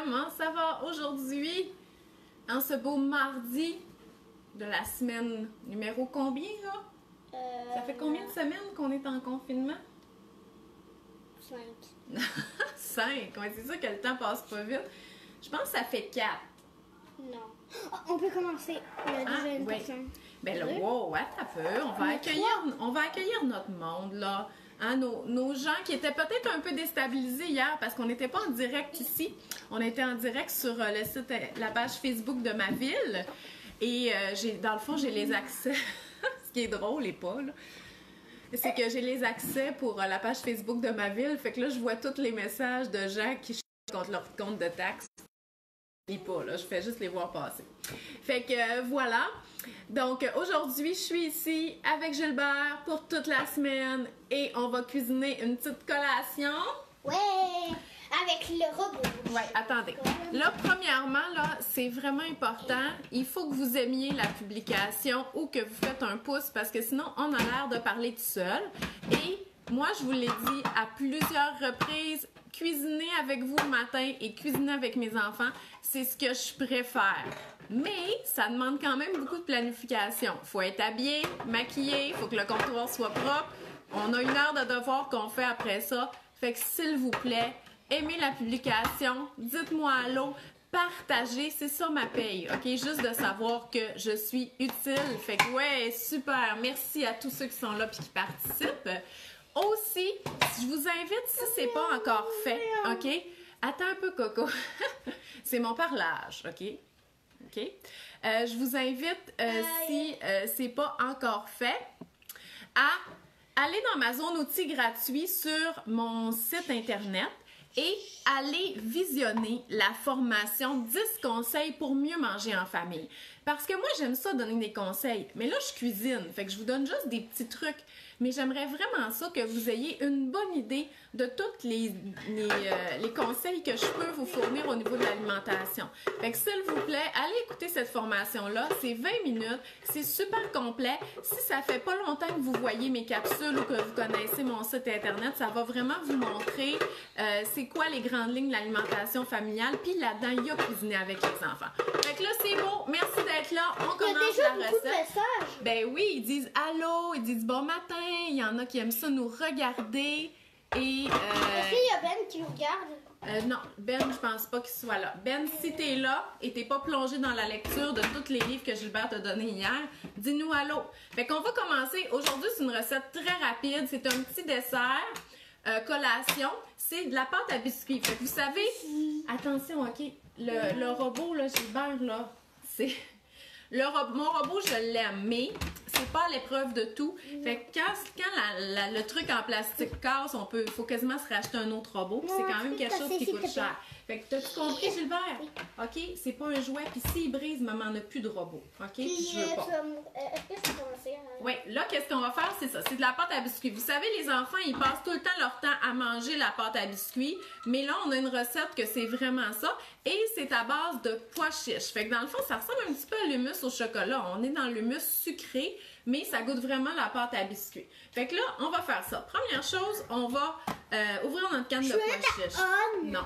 comment ça va aujourd'hui? En ce beau mardi de la semaine numéro combien, là? Ça fait combien de semaines qu'on est en confinement? 5. 5. Ouais, c'est sûr que le temps passe pas vite. Je pense que ça fait 4. Non. Oh, on peut commencer. Il y a déjà une personne. Ben là, wow, attends un peu. On va accueillir notre monde, là. Hein, nos gens qui étaient peut-être un peu déstabilisés hier parce qu'on n'était pas en direct ici. On était en direct sur le site, la page Facebook de ma ville. Et dans le fond, j'ai les accès. Ce qui est drôle et pas, là. C'est que j'ai les accès pour la page Facebook de ma ville. Fait que là, je vois tous les messages de gens qui chient contre leur compte de taxes. Je lis pas, là. Je fais juste les voir passer. Fait que voilà. Donc, aujourd'hui, je suis ici avec Gilbert pour toute la semaine et on va cuisiner une petite collation. Ouais! Avec le robot. Ouais, attendez. Là, premièrement, là, c'est vraiment important. Il faut que vous aimiez la publication ou que vous faites un pouce parce que sinon, on a l'air de parler tout seul. Et moi, je vous l'ai dit à plusieurs reprises, cuisiner avec vous le matin et cuisiner avec mes enfants, c'est ce que je préfère. Mais ça demande quand même beaucoup de planification. Il faut être habillé, maquillé, il faut que le comptoir soit propre. On a 1 heure de devoir qu'on fait après ça. Fait que s'il vous plaît, aimez la publication, dites-moi allô, partagez, c'est ça ma paye, ok? Juste de savoir que je suis utile. Fait que ouais, super, merci à tous ceux qui sont là et qui participent. Aussi, je vous invite, si c'est pas encore fait, ok? Attends un peu, Coco. C'est mon parlage, ok? OK? Je vous invite, si c'est pas encore fait, à aller dans ma zone outils gratuit sur mon site internet et aller visionner la formation 10 conseils pour mieux manger en famille. Parce que moi, j'aime ça donner des conseils, mais là, je cuisine, fait que je vous donne juste des petits trucs. Mais j'aimerais vraiment ça que vous ayez une bonne idée de tous les conseils que je peux vous fournir au niveau de l'alimentation. Fait que s'il vous plaît, allez écouter cette formation-là. C'est 20 minutes. C'est super complet. Si ça fait pas longtemps que vous voyez mes capsules ou que vous connaissez mon site Internet, ça va vraiment vous montrer c'est quoi les grandes lignes de l'alimentation familiale. Puis là-dedans, il y a cuisiner avec les enfants. Fait que là, c'est beau. Merci d'être là. On commence la recette. Ben oui, ils disent allô, ils disent bon matin. Il y en a qui aiment ça nous regarder. Et est-ce qu'il y a Ben qui nous regarde? Non, Ben, je pense pas qu'il soit là. Ben, si t'es là et t'es pas plongé dans la lecture de tous les livres que Gilbert t'a donnés hier, dis-nous allô. Fait qu'on va commencer. Aujourd'hui, c'est une recette très rapide. C'est un petit dessert, collation. C'est de la pâte à biscuits. Fait que vous savez, attention, OK, le robot, là, Gilbert, là, c'est... Mon robot, je l'aime, mais c'est pas à l'épreuve de tout. Fait que quand le truc en plastique casse, faut quasiment se racheter un autre robot. C'est quand même quelque chose qui coûte cher. Fait que t'as-tu compris, Gilbert? OK? C'est pas un jouet. Puis s'il brise, maman n'a plus de robot. OK? Puis je veux pas. Est-ce que c'est commencé? Oui, là, qu'est-ce qu'on va faire? C'est ça. C'est de la pâte à biscuits. Vous savez, les enfants, ils passent tout le temps leur temps à manger la pâte à biscuits. Mais là, on a une recette que c'est vraiment ça. Et c'est à base de pois chiches. Fait que dans le fond, ça ressemble un petit peu à l'hummus au chocolat. On est dans l'hummus sucré, mais ça goûte vraiment la pâte à biscuits. Fait que là, on va faire ça. Première chose, on va ouvrir notre canne de pois chiches. Non.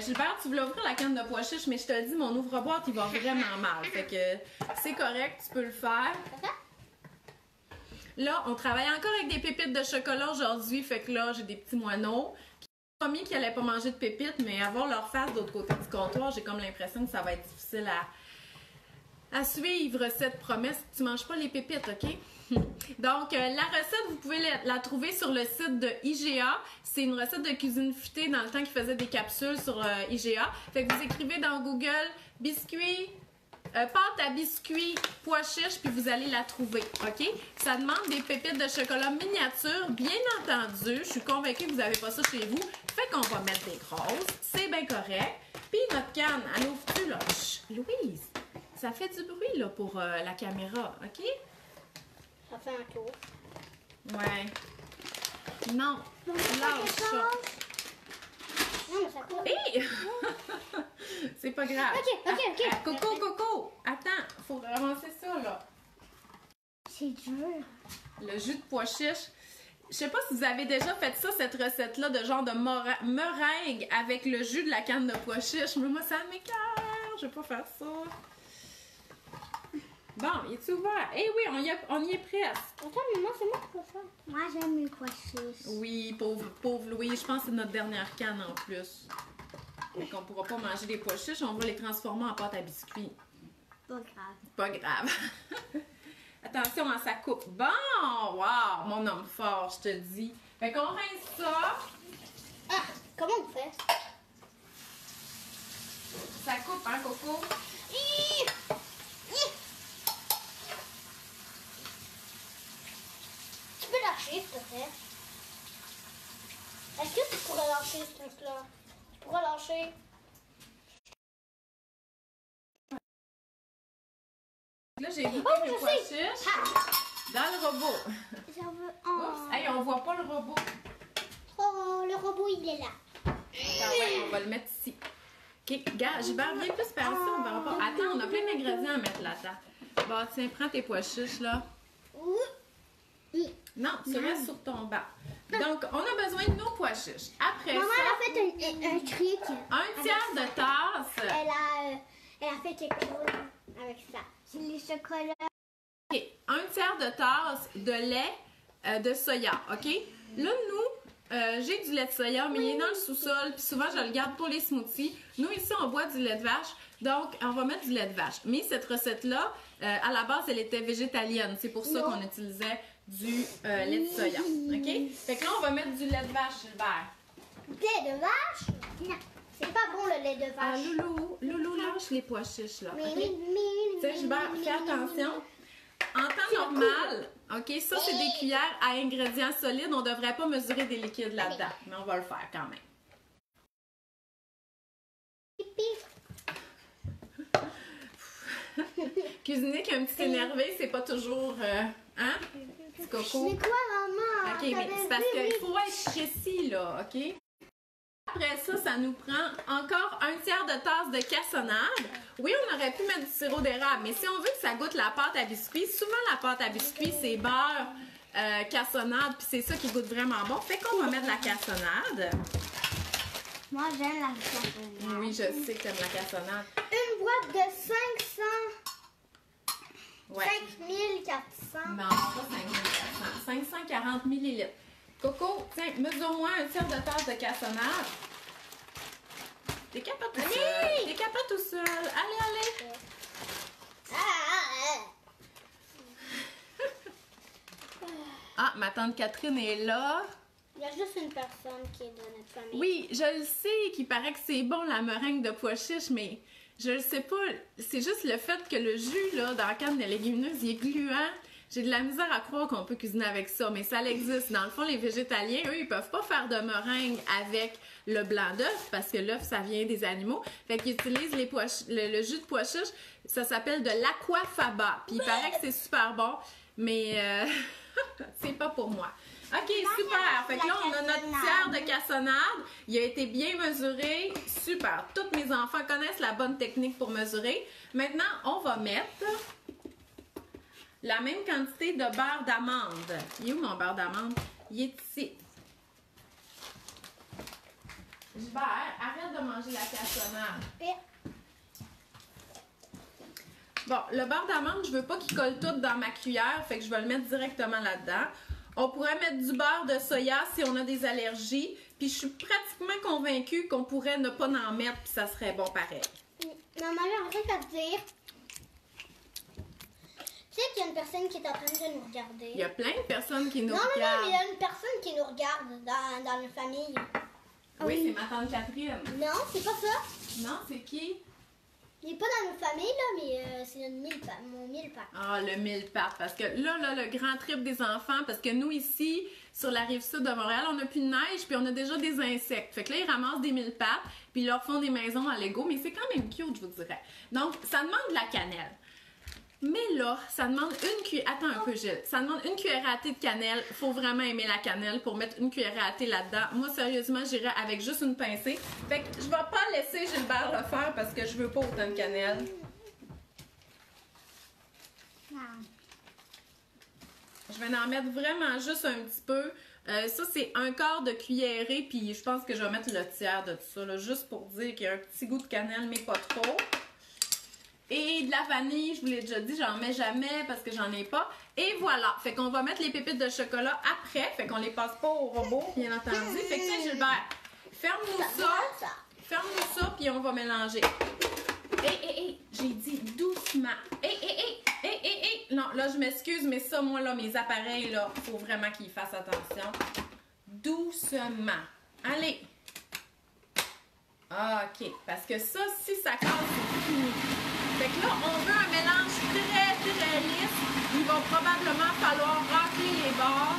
Gilbert, tu voulais ouvrir la canne de pois chiches, mais je te le dis, mon ouvre-boîte, il va vraiment mal. Fait que c'est correct, tu peux le faire. Là, on travaille encore avec des pépites de chocolat aujourd'hui. Fait que là, j'ai des petits moineaux qui ont promis qu'ils n'allaient pas manger de pépites, mais avoir leur face de l'autre côté du comptoir, j'ai comme l'impression que ça va être difficile à suivre cette promesse. Tu ne manges pas les pépites, OK? Donc, la recette, vous pouvez la trouver sur le site de IGA. C'est une recette de cuisine futée dans le temps qu'ils faisaient des capsules sur IGA. Fait que vous écrivez dans Google « biscuits », pâte à biscuits, pois chiches, puis vous allez la trouver, OK? Ça demande des pépites de chocolat miniature, bien entendu. Je suis convaincue que vous n'avez pas ça chez vous. Fait qu'on va mettre des grosses. C'est bien correct. Puis notre canne, elle ouvre-tu, là? Chut, Louise, ça fait du bruit, là, pour la caméra, OK? Ça fait un tour. Ouais. Non, lâche ça. Non, mais ça coûte. Hé! C'est pas grave. OK. Coco, attends, faut ramasser ça, là. C'est dur. Le jus de pois chiche. Je sais pas si vous avez déjà fait ça, cette recette-là de genre de meringue avec le jus de la canne de pois chiche. Mais moi, ça m'écoeure. Je vais pas faire ça. Bon, il est ouvert? Eh oui, on y est presque. Attends, mais moi, c'est moi qui peux faire. Moi, j'aime les pois chiches. Oui, pauvre Louis. Je pense que c'est notre dernière canne en plus. Fait qu'on pourra pas manger des pois chiches. On va les transformer en pâte à biscuits. Pas grave. Pas grave. Attention à sa coupe. Bon! Wow! Mon homme fort, je te dis. Fait qu'on rince ça. Ah, comment on fait? Ça coupe, hein, Coco? Tu peux lâcher, s'il te plaît? Est-ce que tu pourrais lâcher ce truc-là? Tu pourrais lâcher? Là, j'ai goûté Oh, mes je pois sais. chiches Ah, dans le robot. j'en veux Oups! un. Hey, on voit pas le robot. Oh, le robot, il est là. Attends, ouais, on va le mettre ici. OK, gars, je vais revenir plus par ici, on verra pas. Attends, on a plein d'ingrédients à mettre là-dedans. Bon, tiens, prends tes pois chiches, là. Non, tu restes sur ton banc. Donc, on a besoin de nos pois chiches. Après Maman, ça, elle a fait un truc. un tiers de tasse. Elle a fait quelque chose avec ça. C'est les chocolats. OK, un tiers de tasse de lait de soya, OK? Là, nous, j'ai du lait de soya, mais il est dans le sous-sol, puis souvent, je le garde pour les smoothies. Nous, ici, on boit du lait de vache, donc on va mettre du lait de vache. Mais cette recette-là, à la base, elle était végétalienne. C'est pour ça qu'on utilisait du lait de soya, OK? Fait que là, on va mettre du lait de vache, Gilbert. Lait de vache? Non, c'est pas bon le lait de Ah, vache. Loulou, lâche les pois chiches, là, OK? Mais, Tu sais, Gilbert, fais attention. En temps normal, OK, ça, c'est des cuillères à ingrédients solides. On ne devrait pas mesurer des liquides là-dedans, mais on va le faire quand même. Cuisiner qu'un petit énervé, c'est pas toujours... hein? Petit coco. C'est quoi, maman? OK, mais c'est parce qu'il faut être précis, là, OK? Après ça, ça nous prend encore un tiers de tasse de cassonade. Oui, on aurait pu mettre du sirop d'érable, mais si on veut que ça goûte la pâte à biscuits, souvent la pâte à biscuits, c'est beurre, cassonade, puis c'est ça qui goûte vraiment bon. Fait qu'on va mettre de la cassonade. Moi, j'aime la cassonade. Oui, je sais que t'aimes la cassonade. Une boîte de 500. Ouais. 5400. Non, pas 5400. 540 millilitres. Coco, tiens, mesure-moi un tiers de tasse de cassonade. T'es capable tout seul. T'es capable tout seul. Allez, allez. Ah, ma tante Catherine est là. Il y a juste une personne qui est de notre famille. Oui, je le sais qu'il paraît que c'est bon la meringue de pois chiches, mais je le sais pas. C'est juste le fait que le jus là, dans la canne de légumineuse, il est gluant. J'ai de la misère à croire qu'on peut cuisiner avec ça, mais ça existe. Dans le fond, les végétaliens, eux, ils peuvent pas faire de meringue avec le blanc d'œuf parce que l'œuf, ça vient des animaux. Fait qu'ils utilisent le jus de pois chiches. Ça s'appelle de l'aquafaba. Puis il paraît que c'est super bon, mais c'est pas pour moi. OK, super. Fait que là, on a notre tiers de cassonade. Il a été bien mesuré. Super. Tous mes enfants connaissent la bonne technique pour mesurer. Maintenant, on va mettre la même quantité de beurre d'amande. Il est où mon beurre d'amande? Il est ici. Gilbert, arrête de manger la cassonade. Bon, le beurre d'amande, je veux pas qu'il colle tout dans ma cuillère, fait que je vais le mettre directement là-dedans. On pourrait mettre du beurre de soya si on a des allergies, puis je suis pratiquement convaincue qu'on pourrait ne pas en mettre, puis ça serait bon pareil. Maman, j'ai un truc à te dire. Tu sais qu'il y a une personne qui est en train de nous regarder. Il y a plein de personnes qui nous Non, regardent. mais il y a une personne qui nous regarde dans notre famille. Oui, c'est ma tante Catherine. Non, c'est pas ça. Non, c'est qui? Il est pas dans notre famille, là, mais c'est mon mille-pack. Ah, le mille-pattes. Parce que là, le grand trip des enfants, parce que nous, ici, sur la rive sud de Montréal, on n'a plus de neige, puis on a déjà des insectes. Fait que là, ils ramassent des mille-pattes, puis ils leur font des maisons à Lego, mais c'est quand même cute, je vous dirais. Donc, ça demande de la cannelle. Mais là, ça demande une cuillère... Attends un peu, Gilles. Ça demande une cuillère à thé de cannelle. Faut vraiment aimer la cannelle pour mettre une cuillère à thé là-dedans. Moi, sérieusement, j'irais avec juste une pincée. Fait que je vais pas laisser Gilbert le faire parce que je veux pas autant de cannelle. Je vais en mettre vraiment juste un petit peu. Ça, c'est un quart de cuillerée, puis je pense que je vais mettre le tiers de tout ça, là, juste pour dire qu'il y a un petit goût de cannelle, mais pas trop. Et de la vanille, je vous l'ai déjà dit, j'en mets jamais parce que j'en ai pas. Et voilà, fait qu'on va mettre les pépites de chocolat après, fait qu'on les passe pas au robot, bien entendu. Fait que tu sais, Gilbert, ferme-nous ça, ferme-nous ça, puis on va mélanger. Hé, j'ai dit doucement. Hé. Non, là, je m'excuse, mais ça, moi, là, mes appareils, là, faut vraiment qu'ils fassent attention. Doucement. Allez. OK, parce que ça, si ça casse, c'est fini. Fait que là, on veut un mélange très, très lisse. Il va probablement falloir racler les bords.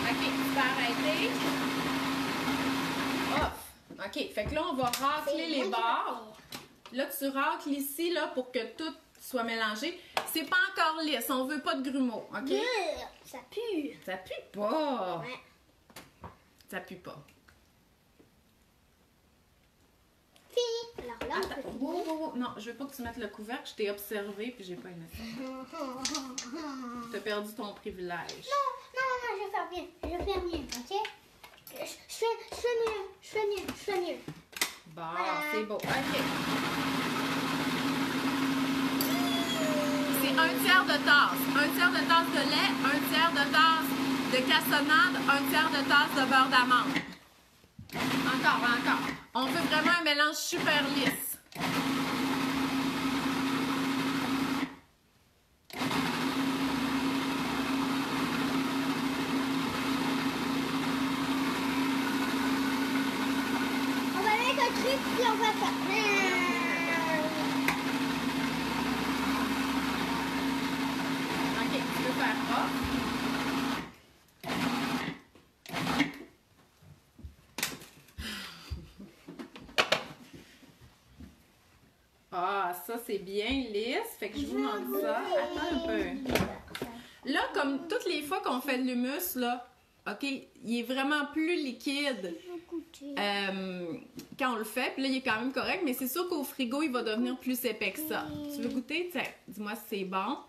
OK, tu peux arrêter. Off. OK, fait que là, on va racler les bords. Là, tu racles ici, là, pour que tout soit mélangé. C'est pas encore lisse, on veut pas de grumeaux, OK? Ça pue. Ça pue pas. Ouais. Ça pue pas. Alors là, on peut Wow. Non, je veux pas que tu mettes le couvercle, je t'ai observé puis j'ai pas aimé ça. T'as perdu ton privilège. Non, je vais faire bien. Je vais faire mieux, ok? Je fais mieux. Bon, Voilà. c'est beau. OK. C'est un tiers de tasse. Un tiers de tasse de lait, un tiers de tasse de cassonade, un tiers de tasse de beurre d'amande. Encore. On veut vraiment un mélange super lisse. On va mettre un truc puis on va faire. OK, tu veux faire off. Ah, ça c'est bien lisse. Fait que je vous montre ça. Attends un peu. Là, comme toutes les fois qu'on fait de l'humus, là, OK, il est vraiment plus liquide quand on le fait. Puis là, il est quand même correct, mais c'est sûr qu'au frigo, il va devenir plus épais que ça. Tu veux goûter? Tiens, dis-moi si c'est bon.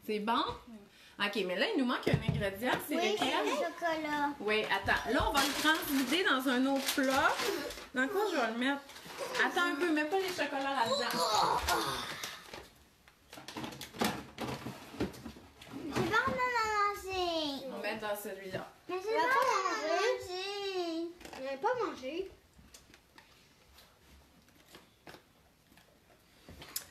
C'est bon? OK, mais là, il nous manque un ingrédient. C'est Oui, lequel? c'est le chocolat. Oui, attends. Là, on va le transvider dans un autre plat. Dans quoi je vais le mettre? Attends un peu, mets pas les chocolats là-dedans. J'ai pas envie de manger. On va mettre dans celui-là. Mais j'ai pas mangé. Je vais pas manger.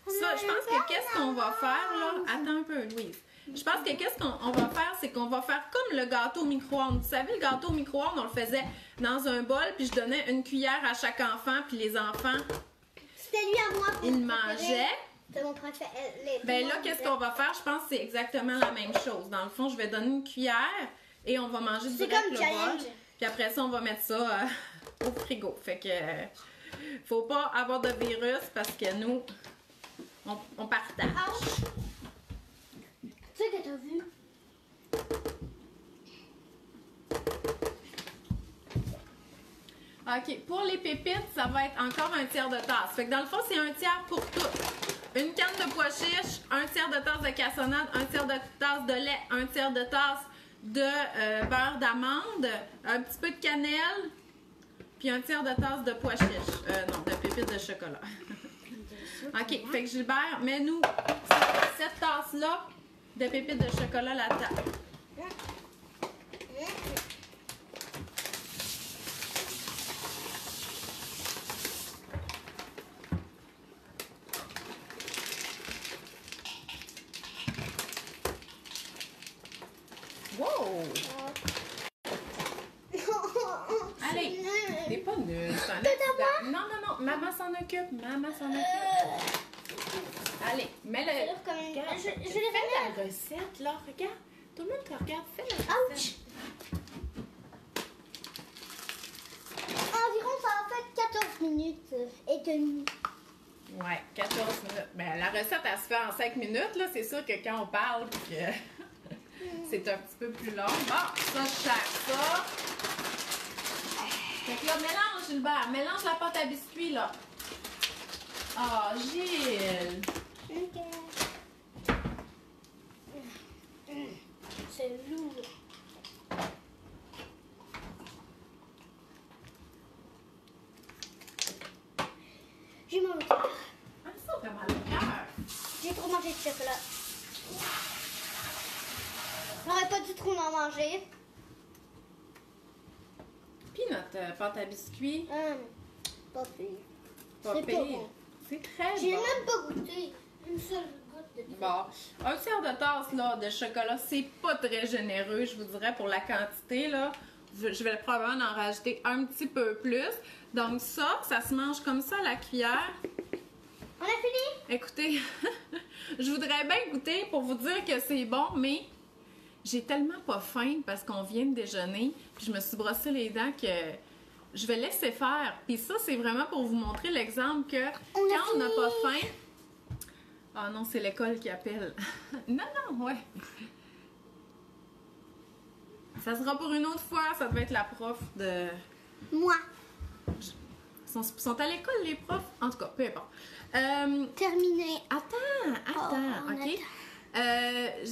Ça, je pense que qu'est-ce qu'on va faire, là? Attends un peu, Louise. Je pense que qu'est-ce qu'on va faire, c'est qu'on va faire comme le gâteau au micro-ondes. Vous savez, le gâteau au micro-ondes, on le faisait dans un bol, puis je donnais une cuillère à chaque enfant, puis les enfants, C'était lui à moi. ils mangeaient. C'est mon préféré. Ben là, qu'est-ce qu'on va faire? Je pense que c'est exactement la même chose. Dans le fond, je vais donner une cuillère et on va manger C'est direct comme le challenge. bol. Puis après ça, on va mettre ça au frigo. Fait que faut pas avoir de virus parce que nous, on partage. Tu sais que t'as vu? OK, pour les pépites, ça va être encore un tiers de tasse. Fait que dans le fond, c'est un tiers pour tout. Une canne de pois chiches, un tiers de tasse de cassonade, un tiers de tasse de lait, un tiers de tasse de beurre d'amande, un petit peu de cannelle, puis un tiers de tasse de pois chiches. Non, de pépites de chocolat. OK, fait que Gilbert, mets-nous cette tasse-là de pépites de chocolat là-dedans. Wow! Allez! T'es pas nul. C'est un accident. Non, maman s'en occupe. Maman s'en occupe. Allez, mets-le. Regarde, Je vais fais la recette, là. Regarde. Tout le monde te regarde. Fais la recette. Environ, ça a fait 14 minutes et demie. Ouais, 14 minutes. Ben, la recette, elle se fait en 5 minutes, là. C'est sûr que quand on parle, que c'est un petit peu plus long. Bon, ça, je cherche ça. Fait que là, mélange, Gilbert. Mélange la pâte à biscuits, là. Ah, Gilles. Ok. C'est lourd. J'ai mal au cœur. Ah, ça, t'as mal au cœur. J'ai trop mangé de chocolat. J'aurais pas dû trop en manger. Puis notre pâte à biscuits, Pas pire. pas C'est pas pire. bon. C'est très J'ai bon. même pas goûté. Une seule goutte de Bon, un tiers de tasse là, de chocolat, c'est pas très généreux, je vous dirais, pour la quantité. Là. Je vais probablement en rajouter un petit peu plus. Donc ça se mange comme ça à la cuillère. On a fini? Écoutez, je voudrais bien goûter pour vous dire que c'est bon, mais j'ai tellement pas faim parce qu'on vient de déjeuner, puis je me suis brossé les dents que je vais laisser faire. Puis ça, c'est vraiment pour vous montrer l'exemple que quand on n'a pas faim... Ah non, c'est l'école qui appelle. Non, ouais. Ça sera pour une autre fois, ça va être la prof de... Moi. Ils sont à l'école, les profs? En tout cas, peu importe. Terminé. Attends, Oh, OK?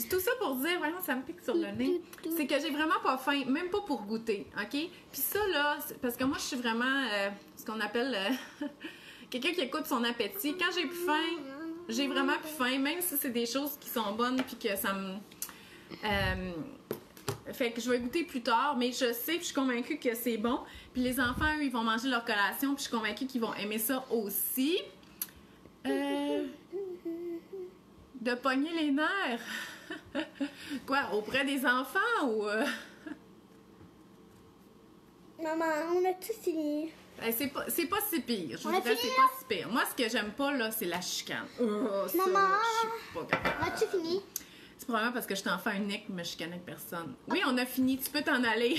Tout ça pour dire, vraiment, ça me pique sur le nez, c'est que j'ai vraiment pas faim, même pas pour goûter, OK? Puis ça, là, parce que moi, je suis vraiment ce qu'on appelle quelqu'un qui écoute son appétit. Quand j'ai plus faim, j'ai vraiment plus faim, même si c'est des choses qui sont bonnes puis que ça me... fait que je vais goûter plus tard, mais je sais, puis je suis convaincue que c'est bon. Puis les enfants, eux, ils vont manger leur collation, puis je suis convaincue qu'ils vont aimer ça aussi. De pogner les nerfs. Quoi, auprès des enfants ou... Maman, on a tout fini. Ben, c'est pas si pire. Je On vous a dirais, fini, c'est pas si pire. Moi, ce que j'aime pas, là, c'est la chicane. Oh, ça, Maman! je suis pas capable. On a tout fini? C'est probablement parce que je suis enfant unique, mais je chicane avec personne. Oui, on a fini. Tu peux t'en aller.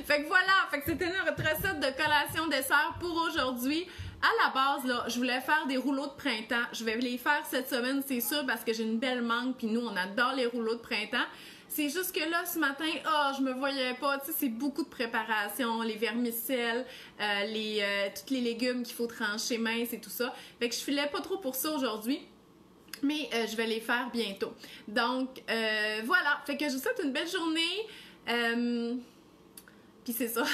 Fait que voilà. Fait que c'était notre recette de collation dessert pour aujourd'hui. À la base, là, je voulais faire des rouleaux de printemps. Je vais les faire cette semaine, c'est sûr, parce que j'ai une belle mangue, puis nous, on adore les rouleaux de printemps. C'est juste que là, ce matin, je me voyais pas. Tu sais, c'est beaucoup de préparation, les vermicelles, tous les légumes qu'il faut trancher mince et tout ça. Fait que je filais pas trop pour ça aujourd'hui. Mais je vais les faire bientôt. Donc, voilà. Fait que je vous souhaite une belle journée. Puis c'est ça.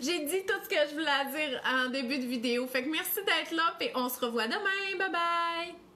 J'ai dit tout ce que je voulais dire en début de vidéo. Fait que merci d'être là. Puis on se revoit demain. Bye bye!